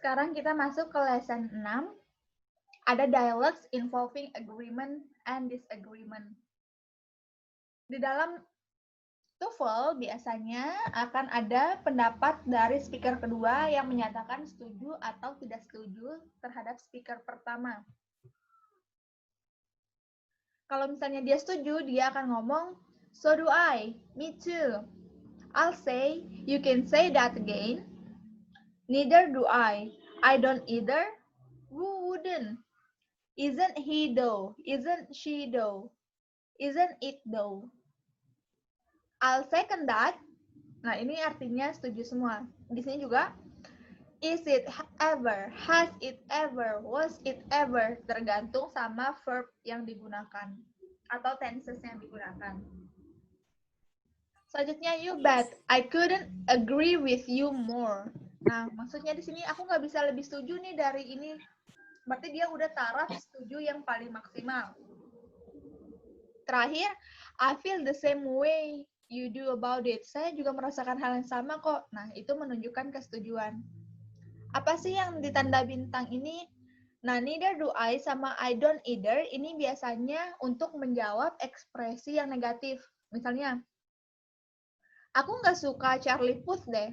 Sekarang kita masuk ke lesson 6. Ada dialogues involving agreement and disagreement. Di dalam TOEFL biasanya akan ada pendapat dari speaker kedua yang menyatakan setuju atau tidak setuju terhadap speaker pertama. Kalau misalnya dia setuju, dia akan ngomong, so do I, me too. I'll say, you can say that again. Neither do I don't either. Who wouldn't? Isn't he though? Isn't she though? Isn't it though? I'll second that. Nah, ini artinya setuju semua. Di sini juga, is it ever, has it ever, was it ever, tergantung sama verb yang digunakan atau tenses yang digunakan. Selanjutnya, you bet, I couldn't agree with you more. Nah, maksudnya di sini aku nggak bisa lebih setuju nih dari ini. Berarti dia udah taraf setuju yang paling maksimal. Terakhir, I feel the same way you do about it. Saya juga merasakan hal yang sama kok. Nah, itu menunjukkan kesetujuan. Apa sih yang ditanda bintang ini? Nah, neither do I sama I don't either ini biasanya untuk menjawab ekspresi yang negatif. Misalnya, aku nggak suka Charlie Puth deh.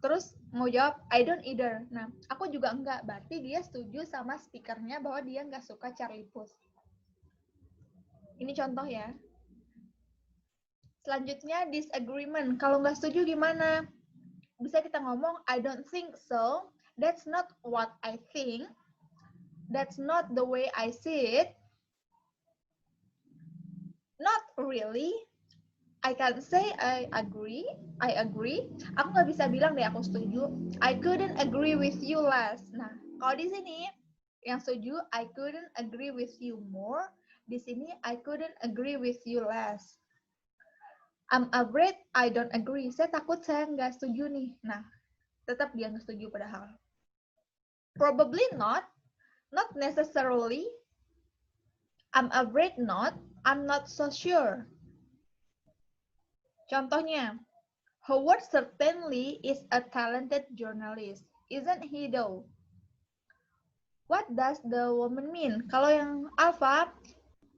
Terus mau jawab, I don't either. Nah, aku juga enggak. Berarti dia setuju sama speakernya bahwa dia nggak suka Charlie Puth. Ini contoh ya. Selanjutnya, disagreement. Kalau nggak setuju gimana? Bisa kita ngomong, I don't think so. That's not what I think. That's not the way I see it. Not really. I can't say I agree. Aku nggak bisa bilang deh aku setuju. I couldn't agree with you less. Nah, kalau di sini yang setuju I couldn't agree with you more. Di sini I couldn't agree with you less. I'm afraid I don't agree. Saya takut saya nggak setuju nih. Nah, tetap dia nggak setuju padahal. Probably not. Not necessarily. I'm afraid not. I'm not so sure. Contohnya, Howard certainly is a talented journalist, isn't he though? What does the woman mean? Kalau yang Alpha,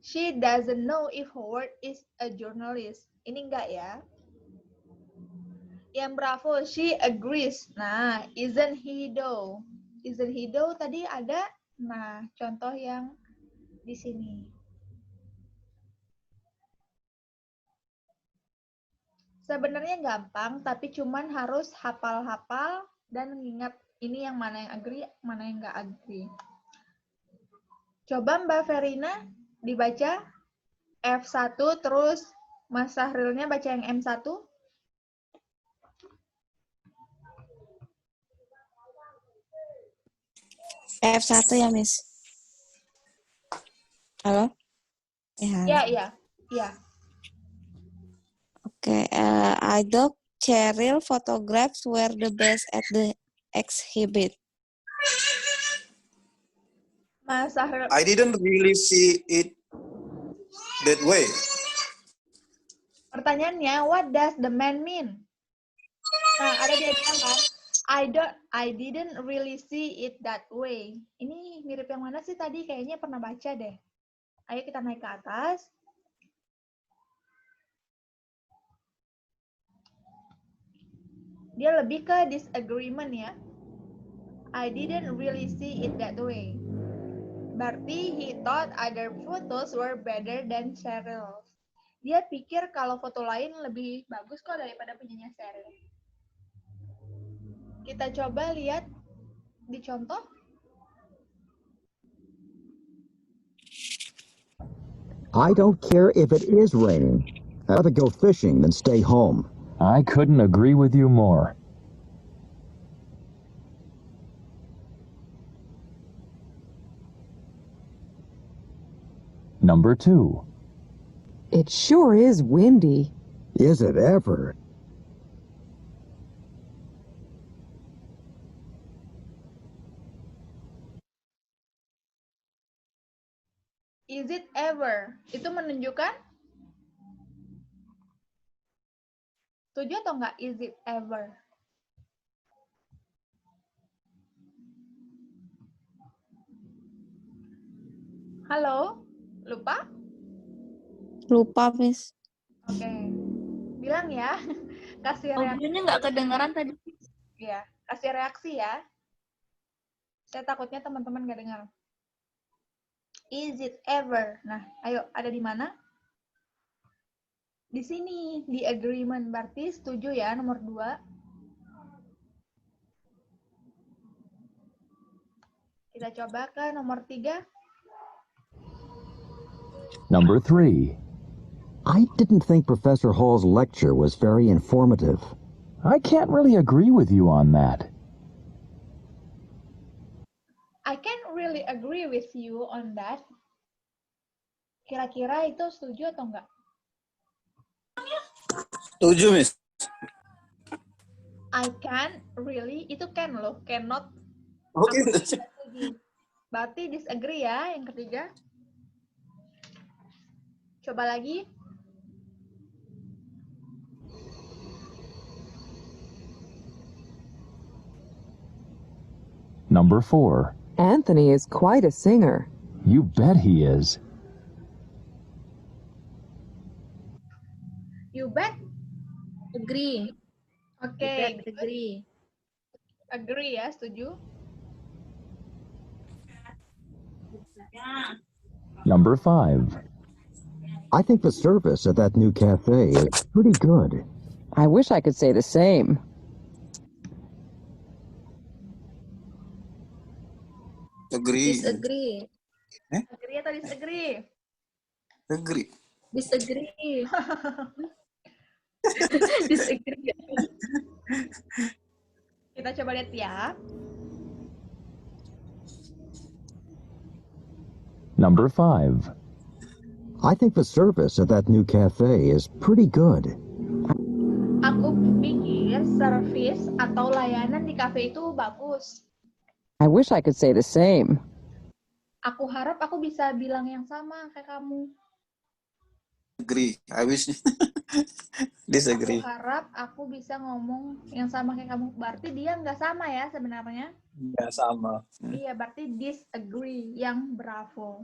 she doesn't know if Howard is a journalist. Ini enggak ya. Yang Bravo, she agrees. Nah, isn't he though? Isn't he though tadi ada. Nah, contoh yang di sini. Sebenarnya gampang, tapi cuman harus hafal-hafal dan mengingat ini yang mana yang agree, mana yang nggak agree. Coba Mbak Verina dibaca F1 terus Mas Sahrilnya baca yang M1. F1 ya, Miss. Halo? Iya. Okay, I thought Cheryl photographs were the best at the exhibit. Mas Sahril. I didn't really see it that way. Pertanyaannya, what does the man mean? Nah, ada dia bilang kan, I didn't really see it that way. Ini mirip yang mana sih tadi? Kayaknya pernah baca deh. Ayo kita naik ke atas. Dia lebih ke disagreement ya. I didn't really see it that way. Berarti he thought other photos were better than Cheryl's. Dia pikir kalau foto lain lebih bagus kok daripada punyanya Cheryl. Kita coba lihat di contoh. I don't care if it is raining. I'd rather go fishing than stay home. I couldn't agree with you more. Number 2. It sure is windy. Is it ever? Is it ever? Itu menunjukkan setuju atau enggak? Is it ever? Halo? Lupa? Lupa, Miss. Oke. Bilang ya. Kasih reaksi. Audionya nggak kedengaran tadi. Ya, kasih reaksi ya. Saya takutnya teman-teman nggak dengar. Is it ever? Nah, ayo, ada di mana? Di sini, di agreement. Berarti setuju ya, nomor 2. Kita coba ke nomor 3. Number 3. I didn't think Professor Hall's lecture was very informative. I can't really agree with you on that. I can't really agree with you on that. Kira-kira itu setuju atau enggak? Setuju, Miss. I can really, itu can loh, cannot. Oke. Aku tidak setuju. Berarti disagree ya, yang ketiga. Coba lagi. Number 4. Anthony is quite a singer. You bet he is. You bet. Agree. Oke, Agree. agree ya, setuju. Number 5. I think the service at that new cafe is pretty good. I wish I could say the same. Agree. Disagree. Agree atau disagree? Agree. Disagree. Disagree. Kita coba lihat ya. Number 5. I think the service at that new cafe is pretty good. Aku pikir service atau layanan di cafe itu bagus. I wish I could say the same. Aku harap aku bisa bilang yang sama kayak kamu. Agree. I wish. Disagree. Aku harap aku bisa ngomong yang sama kayak kamu. Berarti dia nggak sama ya sebenarnya. Nggak sama. Iya, berarti disagree yang bravo.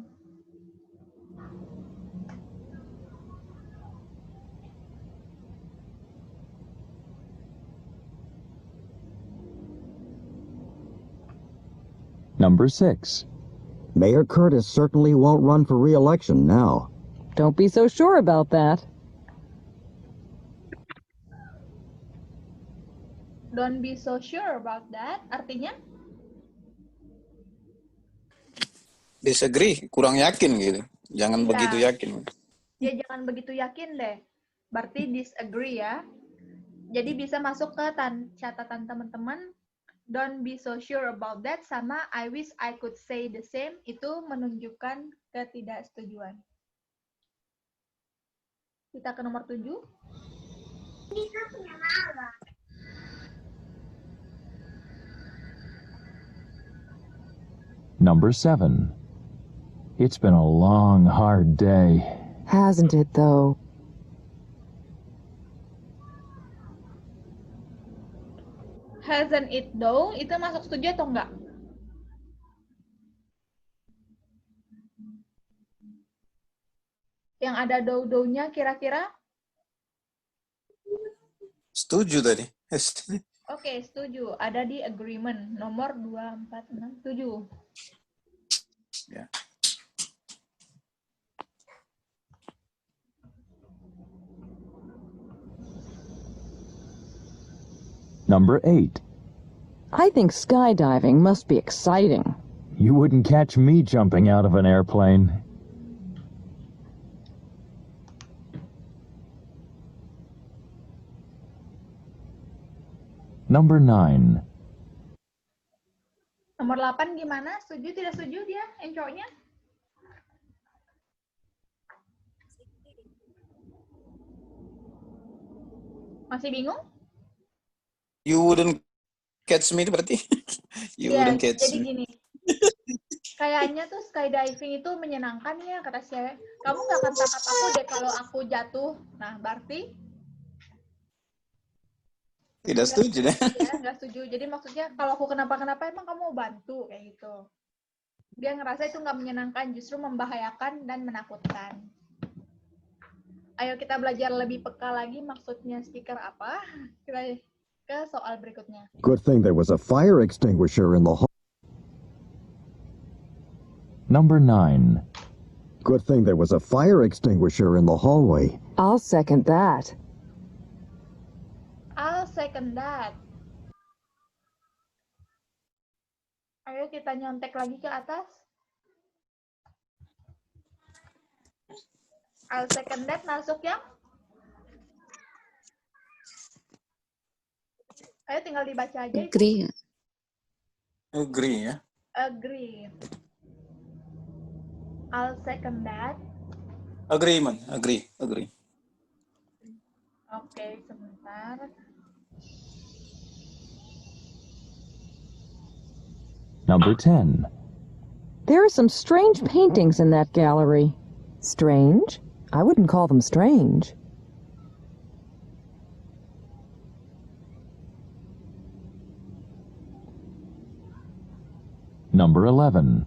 Number 6. Mayor Curtis certainly won't run for re-election now. Don't be so sure about that. Don't be so sure about that. Artinya? Disagree. Kurang yakin gitu. Jangan Iya. begitu yakin. Ya jangan begitu yakin deh. Berarti disagree ya. Jadi bisa masuk ke catatan teman-teman. Don't be so sure about that sama I wish I could say the same itu menunjukkan ketidaksetujuan. Kita ke nomor 7. Number 7. It's been a long, hard day. Hasn't it, though? Hasn't it though? Itu masuk setuju atau enggak? Yang ada do-do-nya kira-kira? Setuju tadi. Oke, setuju. Ada di agreement. Nomor 2, 4, 6, 7. Ya. Number 8. I think skydiving must be exciting. You wouldn't catch me jumping out of an airplane. Number 9. Nomor 8 gimana? Setuju tidak setuju dia yang cowoknya? Masih bingung? You wouldn't catch me itu berarti? You Ya, wouldn't catch jadi me. gini. Kayaknya tuh skydiving itu menyenangkan ya, kata cewek. Kamu gak akan tangkap aku deh kalau aku jatuh. Nah, berarti Tidak setuju deh. ya nggak setuju. Jadi maksudnya kalau aku kenapa-kenapa emang kamu mau bantu kayak gitu. Dia ngerasa itu nggak menyenangkan, justru membahayakan dan menakutkan. Ayo kita belajar lebih peka lagi maksudnya stiker apa. Kita ke soal berikutnya. Good thing there was a fire extinguisher in the hall. Number 9. Good thing there was a fire extinguisher in the hallway. I'll second that. I'll second that. Ayo kita nyontek lagi ke atas. I'll second that masuk ya. Ayo tinggal dibaca aja. Agree. Agree ya. Agree. I'll second that. Agreement. Agree. Oke, sebentar. Number 10. There are some strange paintings in that gallery. Strange? I wouldn't call them strange. Number 11.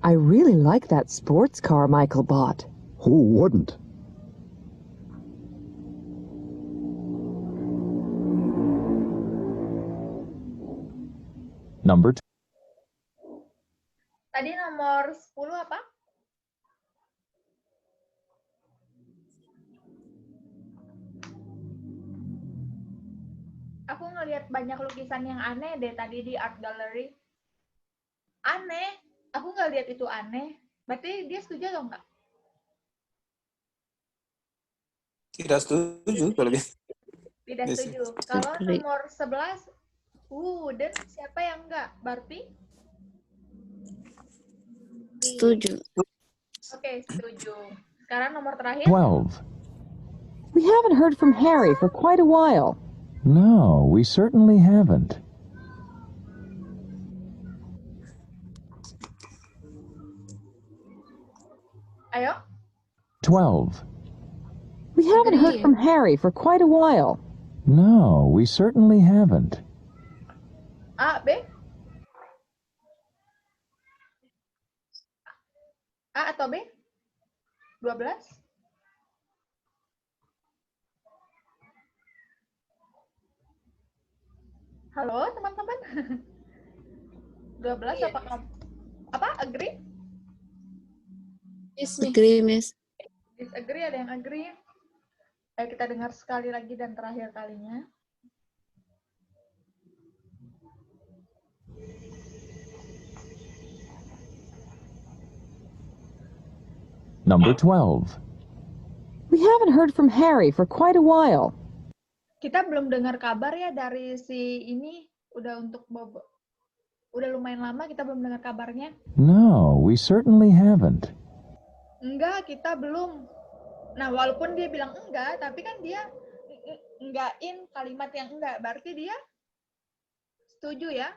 I really like that sports car Michael bought. Who wouldn't? Number 2. Tadi nomor 10 apa? Aku ngelihat banyak lukisan yang aneh deh tadi di art gallery. Aneh. Aku nggak lihat itu aneh. Berarti dia setuju atau enggak? Tidak setuju kalau gitu. Tidak Yes. setuju. Kalau Agree. nomor 11, dan siapa yang enggak? Barbie? Setuju. Oke, setuju. Sekarang nomor terakhir. 12. We haven't heard from Harry for quite a while. No, we certainly haven't. Ayo. 12. We haven't heard Agree. from Harry for quite a while. No, we certainly haven't. A, B? A atau B? 12? Halo, teman-teman. 12 Iya. apa? Agree? Yes, me. Agree, Miss. Disagree, ada yang agree? Ayo kita dengar sekali lagi dan terakhir kalinya. Number 12. We haven't heard from Harry for quite a while. Kita belum dengar kabar ya dari si ini, udah lumayan lama kita belum dengar kabarnya. No, we certainly haven't. Enggak, kita belum. Nah, walaupun dia bilang enggak, tapi kan dia enggakin kalimat yang enggak. Berarti dia setuju ya?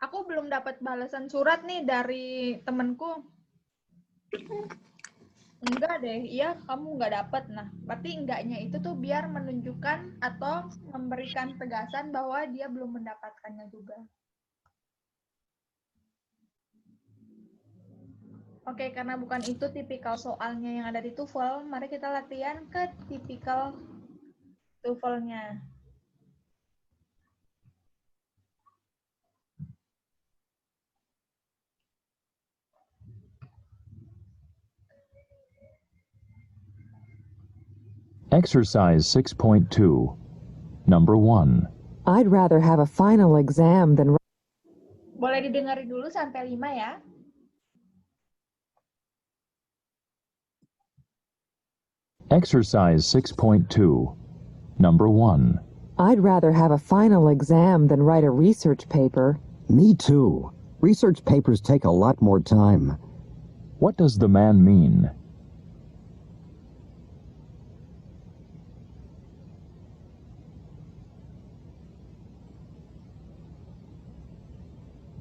Aku belum dapat balasan surat nih dari temenku. Enggak deh, iya kamu enggak dapat. Nah, berarti enggaknya itu tuh biar menunjukkan atau memberikan tegasan bahwa dia belum mendapatkannya juga. Oke, karena bukan itu tipikal soalnya yang ada di TOEFL, mari kita latihan ke tipikal TOEFL-nya. Exercise 6.2. Number 1. I'd rather have a final exam than... Boleh didengarin dulu sampai 5 ya. Exercise 6.2. Number 1. I'd rather have a final exam than write a research paper. Me too. Research papers take a lot more time. What does the man mean?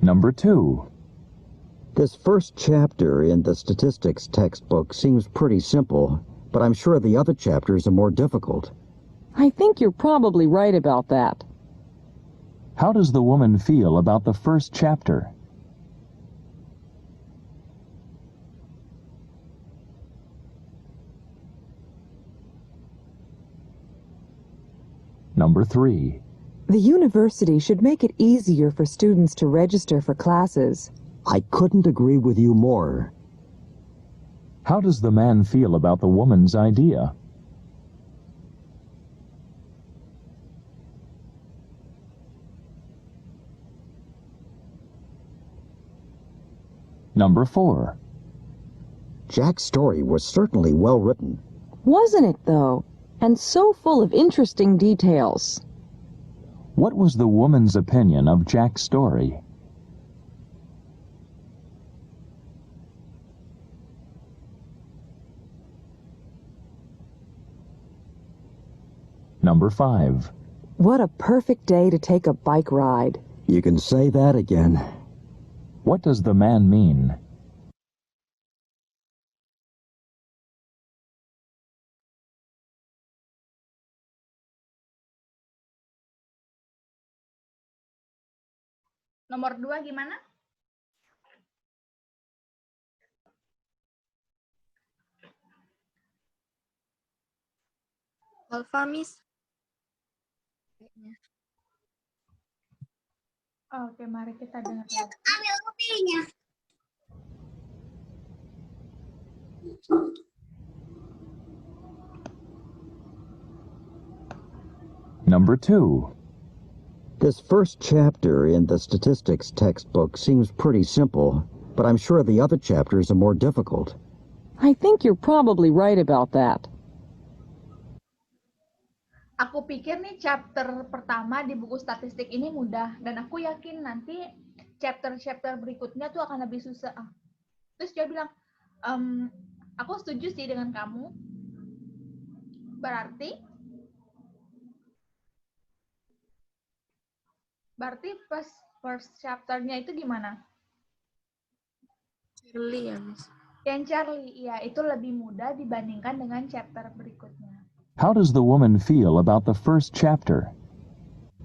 Number 2. This first chapter in the statistics textbook seems pretty simple, but I'm sure the other chapters are more difficult. I think you're probably right about that. How does the woman feel about the first chapter? Number 3. The university should make it easier for students to register for classes. I couldn't agree with you more. How does the man feel about the woman's idea? Number 4. Jack's story was certainly well written. Wasn't it, though? And so full of interesting details. What was the woman's opinion of Jack's story? Number 5. What a perfect day to take a bike ride. You can say that again. What does the man mean? Nomor 2 gimana? Alfa, Miss. Oke, mari kita dengar. Number 2. This first chapter in the statistics textbook seems pretty simple, but I'm sure the other chapters are more difficult. I think you're probably right about that. Aku pikir nih chapter pertama di buku statistik ini mudah, dan aku yakin nanti chapter-chapter berikutnya tuh akan lebih susah. Terus dia bilang, aku setuju sih dengan kamu. Berarti first chapter-nya itu gimana? Charlie ya, Miss. Yang Charlie, iya, itu lebih mudah dibandingkan dengan chapter berikutnya. How does the woman feel about the first chapter?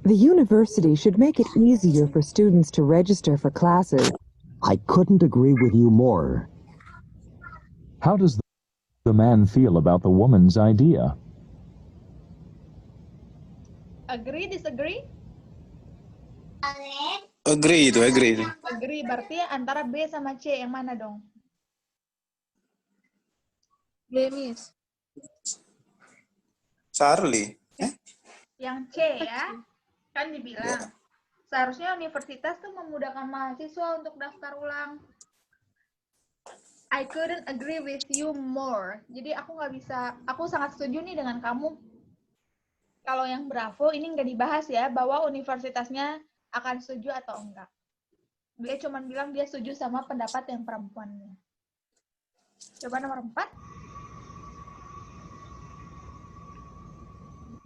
The university should make it easier for students to register for classes. I couldn't agree with you more. How does the man feel about the woman's idea? Agree, disagree? Agree itu, agree. Agree, berarti antara B sama C yang mana dong? B, Miss. Charlie. Yang C ya, kan dibilang. Seharusnya universitas tuh memudahkan mahasiswa untuk daftar ulang. I couldn't agree with you more. Jadi aku sangat setuju nih dengan kamu. Kalau yang Bravo ini nggak dibahas ya, bahwa universitasnya akan setuju atau enggak. Dia cuma bilang dia setuju sama pendapat yang perempuannya. Coba nomor 4.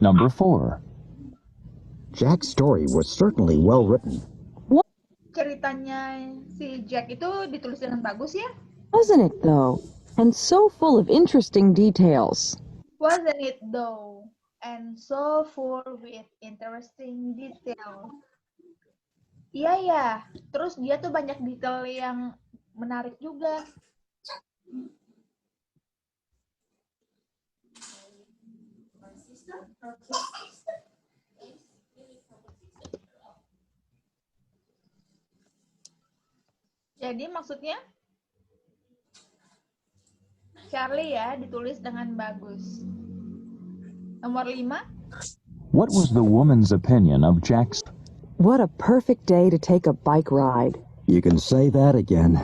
Number 4. Jack's story was certainly well written. Ceritanya si Jack itu ditulis dengan bagus ya? Wasn't it, though? And so full of interesting details. Wasn't it though? And so full with interesting detail. Iya ya, terus dia tuh banyak detail yang menarik juga. Jadi maksudnya Charlie ya ditulis dengan bagus. Nomor 5. What was the woman's opinion of Jack's? What a perfect day to take a bike ride. You can say that again.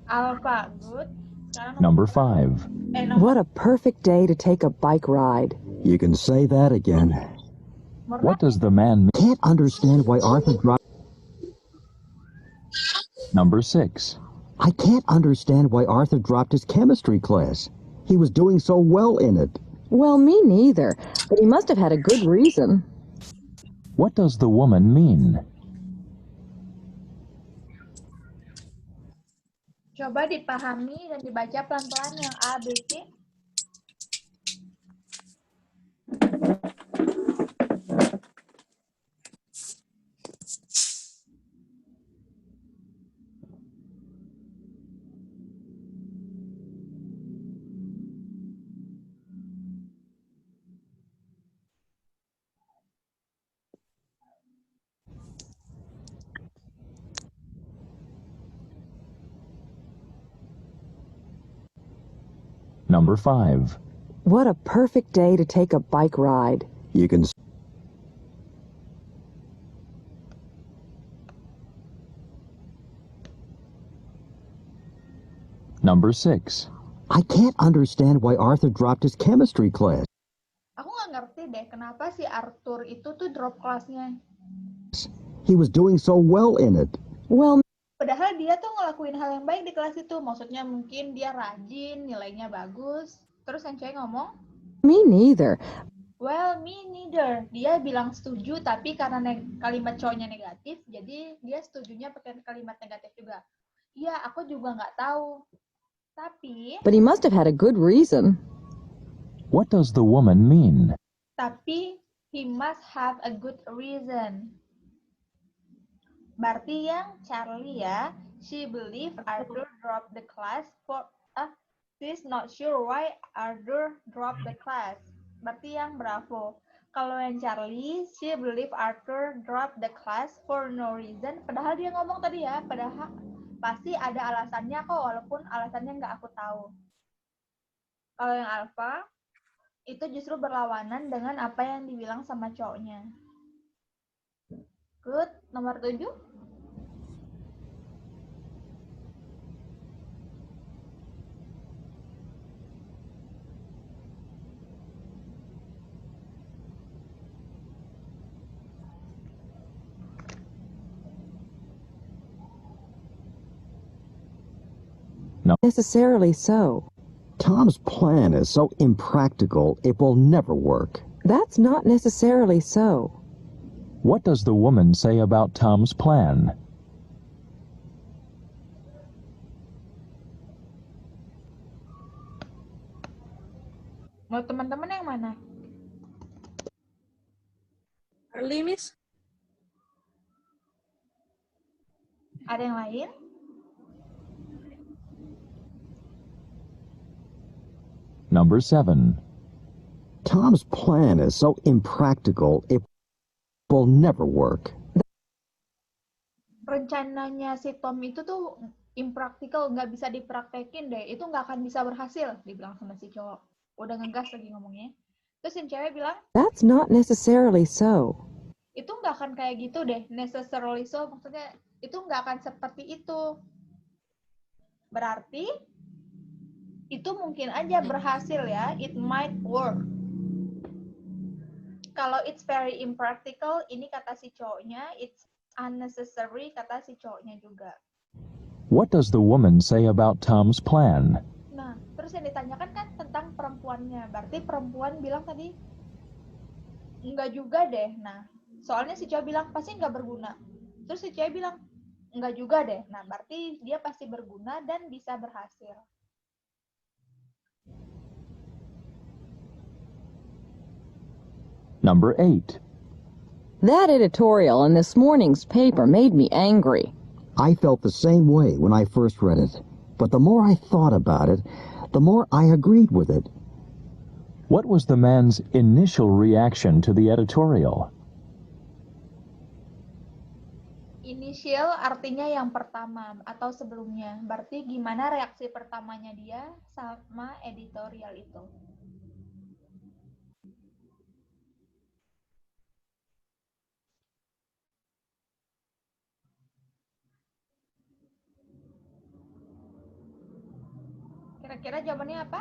Alpha, good. Sekarang Number 5. What a perfect day to take a bike ride. You can say that again. nomor What does the man mean? Can't understand why Arthur dropped. Number 6. I can't understand why Arthur dropped his chemistry class. He was doing so well in it. Well, me neither, but he must have had a good reason. What does the woman mean? Coba dipahami dan dibaca pelan-pelan yang A, B, C. Number 5. What a perfect day to take a bike ride. You can Number 6. I can't understand why Arthur dropped his chemistry class. Aku nggak ngerti deh kenapa si Arthur itu tuh drop kelasnya. He was doing so well in it. Well, Padahal dia tuh ngelakuin hal yang baik di kelas itu. Maksudnya mungkin dia rajin, nilainya bagus. Terus yang cewek ngomong, me neither. well, me neither. Dia bilang setuju, tapi karena kalimat cowoknya negatif, jadi dia setujunya pakai kalimat negatif juga. Iya, aku juga nggak tahu. Tapi But he must have had a good reason. What does the woman mean? he must have a good reason. Berarti yang Charlie ya, she believe Arthur dropped the class for she's not sure why Arthur dropped the class. Berarti yang Bravo. Kalau yang Charlie, she believe Arthur dropped the class for no reason. Padahal dia ngomong tadi ya, padahal pasti ada alasannya kok, walaupun alasannya nggak aku tahu. Kalau yang Alpha, itu justru berlawanan dengan apa yang dibilang sama cowoknya. Good, nomor 7. Necessarily so. Tom's plan is so impractical, it will never work. That's not necessarily so. What does the woman say about Tom's plan? Mau teman-teman yang mana? Early, Miss. Ada yang lain? Number 7. Tom's plan is so impractical, it will never work. Rencananya si Tom itu tuh impractical, nggak bisa dipraktekin deh. Itu nggak akan bisa berhasil, dibilang sama si cowok. Udah ngegas lagi ngomongnya. Terus si cewek bilang, That's not necessarily so. itu nggak akan kayak gitu deh. Necessarily so, maksudnya itu nggak akan seperti itu. Berarti itu mungkin aja berhasil ya. It might work. Kalau it's very impractical, ini kata si cowoknya. It's unnecessary, kata si cowoknya juga. What does the woman say about Tom's plan? Nah, terus yang ditanyakan kan tentang perempuannya. Berarti perempuan bilang tadi, enggak juga deh. Nah, soalnya si cowok bilang, pasti enggak berguna. Terus si cewek bilang, enggak juga deh. Nah, berarti dia pasti berguna dan bisa berhasil. Number 8. That editorial in this morning's paper made me angry. I felt the same way when I first read it, but the more I thought about it, the more I agreed with it. What was the man's initial reaction to the editorial? Initial artinya yang pertama atau sebelumnya. Berarti gimana reaksi pertamanya dia sama editorial itu. Kira-kira jawabannya apa?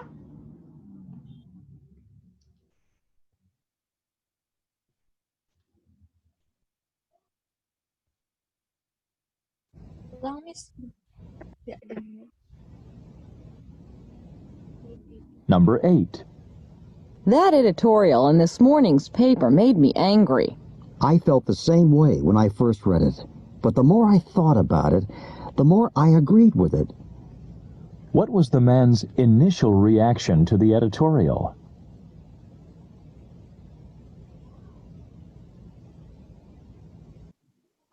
Ulang, Miss. Ya, Number 8. That editorial in this morning's paper made me angry. I felt the same way when I first read it, but the more I thought about it, the more I agreed with it. What was the man's initial reaction to the editorial?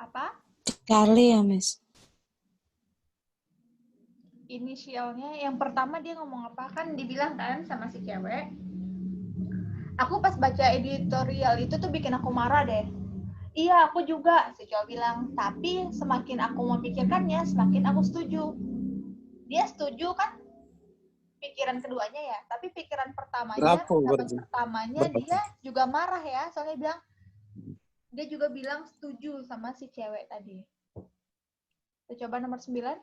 Apa? Charlie ya, Miss. Inisialnya yang pertama dia ngomong apa, kan dibilang kan sama si cewek, aku pas baca editorial itu tuh bikin aku marah deh. Iya, aku juga, si cowok bilang, tapi semakin aku memikirkannya semakin aku setuju. Dia setuju kan, pikiran keduanya ya. Tapi pikiran pertamanya, Bravo pendapat berarti. pertamanya Bravo. dia juga marah ya. Soalnya dia juga bilang setuju sama si cewek tadi. Kita coba nomor 9.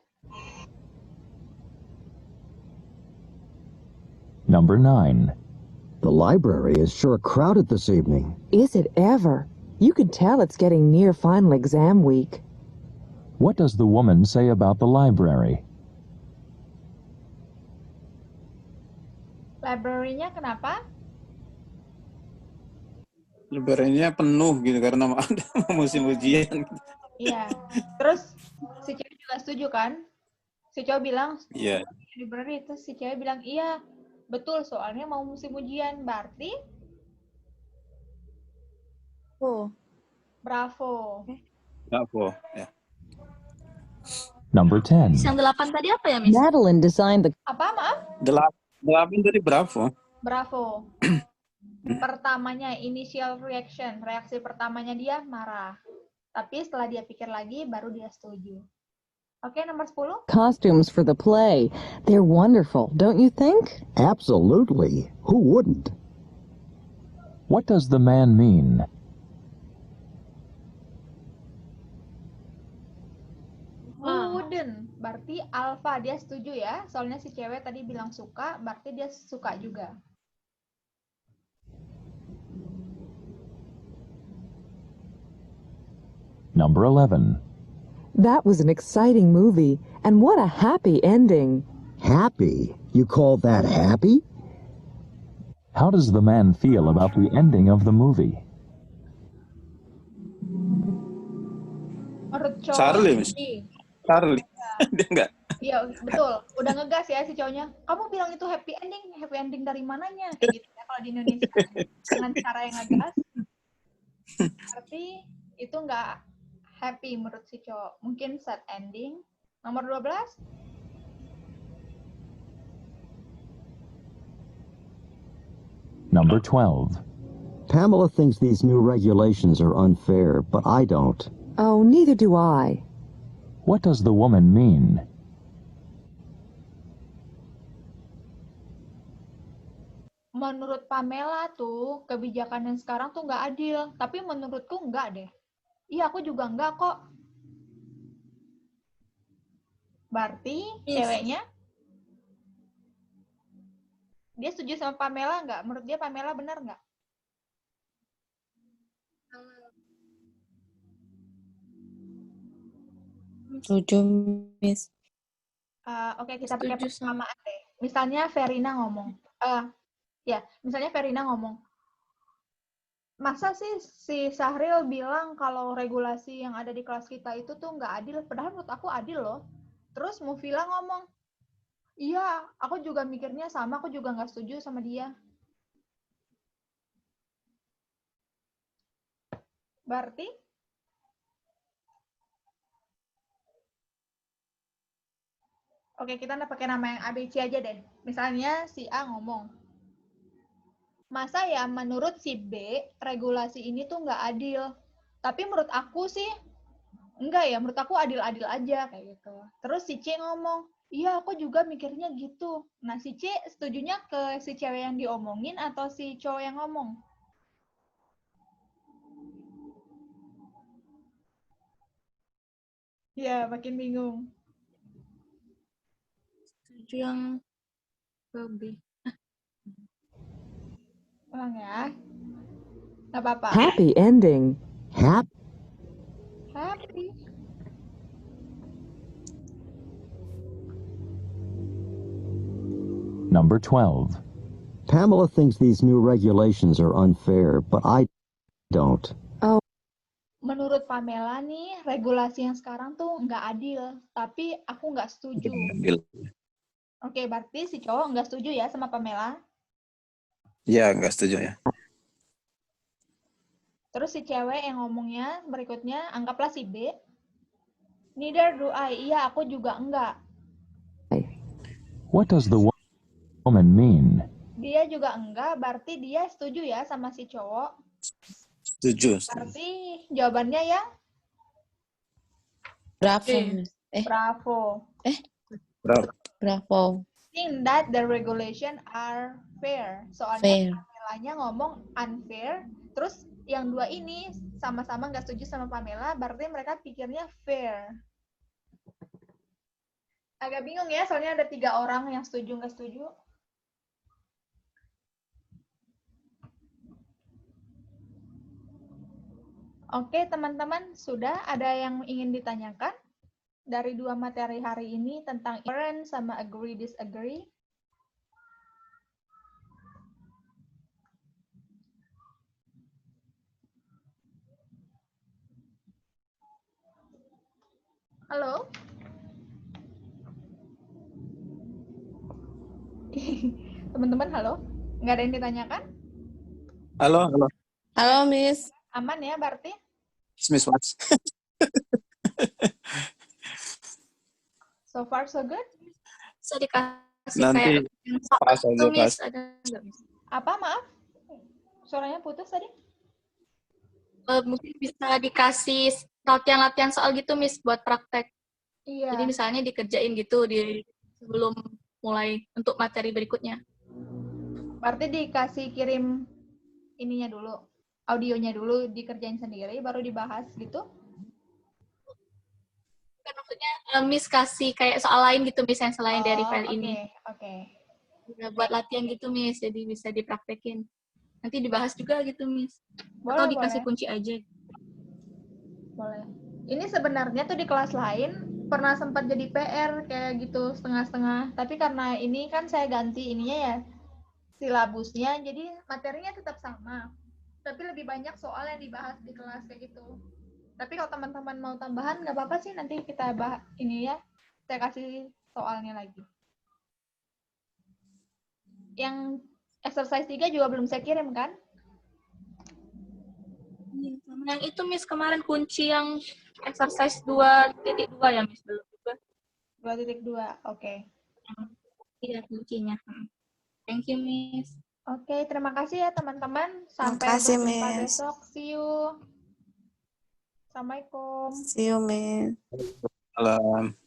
Number 9. The library is sure crowded this evening. Is it ever? You can tell it's getting near final exam week. What does the woman say about the library? Library-nya kenapa? Lebarannya penuh gitu karena ada musim ujian. Iya. Terus si cewek juga setuju kan? Si cowok bilang, Iya. library itu si cewek bilang, iya, betul soalnya mau musim ujian. Berarti Oh, bravo. Bravo. Ya. Number 10. yang 8 tadi apa ya, Miss? Madeline designed the Apa, maaf? 8 dari Bravo. Bravo. Pertamanya, initial reaction. Reaksi pertamanya dia marah. Tapi setelah dia pikir lagi, baru dia setuju. Oke, nomor 10. costumes for the play. They're wonderful, don't you think? Absolutely. Who wouldn't? What does the man mean? Who wouldn't? Berarti alpha, dia setuju ya. Soalnya si cewek tadi bilang suka, berarti dia suka juga. Number 11. That was an exciting movie, and what a happy ending. Happy? You call that happy? How does the man feel about the ending of the movie? Menurut cowok Charlie, Miss. ini, Charlie. Dia enggak. iya betul. Udah ngegas ya si cowoknya. Kamu bilang itu happy ending. Happy ending dari mananya? Kayak gitu ya kalau di Indonesia. Dengan cara yang ngegas. Berarti itu nggak happy menurut si cowok. Mungkin sad ending. Nomor 12. Number 12. Pamela thinks these new regulations are unfair, but I don't. Oh, neither do I. What does the woman mean? Menurut Pamela tuh, kebijakan yang sekarang tuh nggak adil. Tapi menurutku nggak deh. Iya, aku juga nggak kok. Berarti ceweknya, dia setuju sama Pamela nggak? Menurut dia Pamela benar nggak? Setuju, Miss. Oke, kita pakai Setuju sama. persamaan deh. Misalnya Verina ngomong. Misalnya Verina ngomong. Masa sih si Sahril bilang kalau regulasi yang ada di kelas kita itu tuh nggak adil? Padahal menurut aku adil loh. Terus Mufila ngomong, iya, aku juga mikirnya sama, aku juga nggak setuju sama dia. Berarti oke, kita pakai nama yang ABC aja deh. Misalnya si A ngomong, masa ya menurut si B, regulasi ini tuh nggak adil. Tapi menurut aku sih, enggak ya, menurut aku adil-adil aja, kayak gitu. Terus si C ngomong, iya aku juga mikirnya gitu. Nah si C setujunya ke si cewek yang diomongin atau si cowok yang ngomong? Ya, makin bingung. Setuju yang ke B. Ulang ya. Nggak apa-apa. Happy ending. Happy? Happy. Number 12. Pamela thinks these new regulations are unfair, but I don't. Menurut Pamela nih, regulasi yang sekarang tuh nggak adil. Tapi aku nggak setuju. Adil. Oke, berarti si cowok nggak setuju ya sama Pamela. Ya, enggak setuju ya. Terus si cewek yang ngomongnya berikutnya, anggaplah si B. Neither do I. Iya, aku juga enggak. What does the woman mean? Dia juga enggak, berarti dia setuju ya sama si cowok. Setuju. Berarti jawabannya yang Bravo, Eh. Miss. bravo. Bravo. Bravo. think that the regulation are fair. Soalnya Fair. Pamelanya ngomong unfair, terus yang dua ini sama-sama nggak setuju sama Pamela, berarti mereka pikirnya fair. Agak bingung ya, soalnya ada 3 orang yang setuju nggak setuju. Oke, teman-teman, sudah ada yang ingin ditanyakan dari 2 materi hari ini tentang inference sama agree disagree? Halo? Teman-teman, halo? Nggak ada yang ditanyakan? Halo, halo. Halo, Miss. Aman ya, berarti? Miss Watts. So far, so good? Bisa dikasih Nanti kayak soal pas itu, aja, Miss. pas. Ada nggak, Miss? Apa, maaf? Suaranya putus tadi? Mungkin bisa dikasih latihan-latihan soal gitu, Miss, buat praktek. Iya. Jadi misalnya dikerjain gitu sebelum mulai untuk materi berikutnya. Berarti dikasih kirim ininya dulu, audionya dulu, dikerjain sendiri, baru dibahas gitu? Kan maksudnya Miss kasih kayak soal lain gitu, Miss, yang selain dari file ini. Oke. Ya, buat latihan gitu, Miss, jadi bisa dipraktekin. Nanti dibahas juga gitu, Miss. Boleh, Atau dikasih boleh. kunci aja. Boleh. Ini sebenarnya tuh di kelas lain pernah sempat jadi PR kayak gitu setengah-setengah. Tapi karena ini kan saya ganti ininya ya, silabusnya, jadi materinya tetap sama. Tapi lebih banyak soal yang dibahas di kelas kayak gitu. Tapi kalau teman-teman mau tambahan, nggak apa-apa sih, nanti kita bahas ini ya. Saya kasih soalnya lagi. Yang exercise 3 juga belum saya kirim kan? Sama yang itu, Miss, kemarin kunci yang exercise 2.2 ya, Miss, belum juga. 2.2, oke. Iya, kuncinya. Thank you, Miss. Oke, terima kasih ya teman-teman. Sampai Makasih, berjumpa Miss. besok. See you. Assalamualaikum. See you, Miss. Salam.